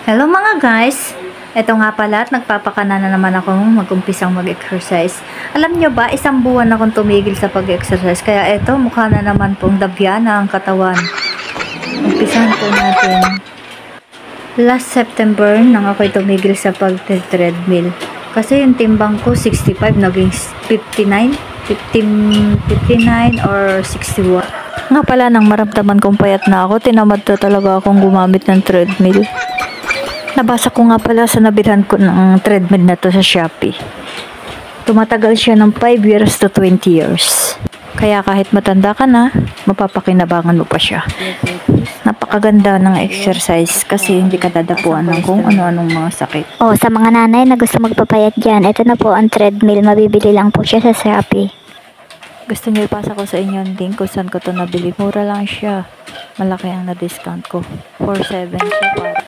Hello mga guys! Ito nga pala at nagpapakana na naman akong mag-umpisang mag-exercise. Alam nyo ba, isang buwan akong tumigil sa pag-exercise. Kaya ito, mukha na naman pong dabyana ang katawan. Umpisahan po natin. Last September nang ako'y tumigil sa pag-treadmill. Kasi yung timbang ko 65, naging 59, 59 or 61. Nga pala, nang maramdaman kong payat na ako, tinamad na talaga akong gumamit ng treadmill. Nabasa ko nga pala sa nabilhan ko ng treadmill na to sa Shopee. Tumatagal siya ng 5 years to 20 years. Kaya kahit matanda ka na, mapapakinabangan mo pa siya. Napakaganda ng exercise kasi hindi ka dadapuan ng kung ano-anong mga sakit. Sa mga nanay na gusto magpapayat dyan, ito na po ang treadmill. Mabibili lang po siya sa Shopee. Gusto niyo ipasa ko sa inyo ang link kung saan ko ito nabili. Mura lang siya. Malaki ang na-discount ko. 4.7 siya para.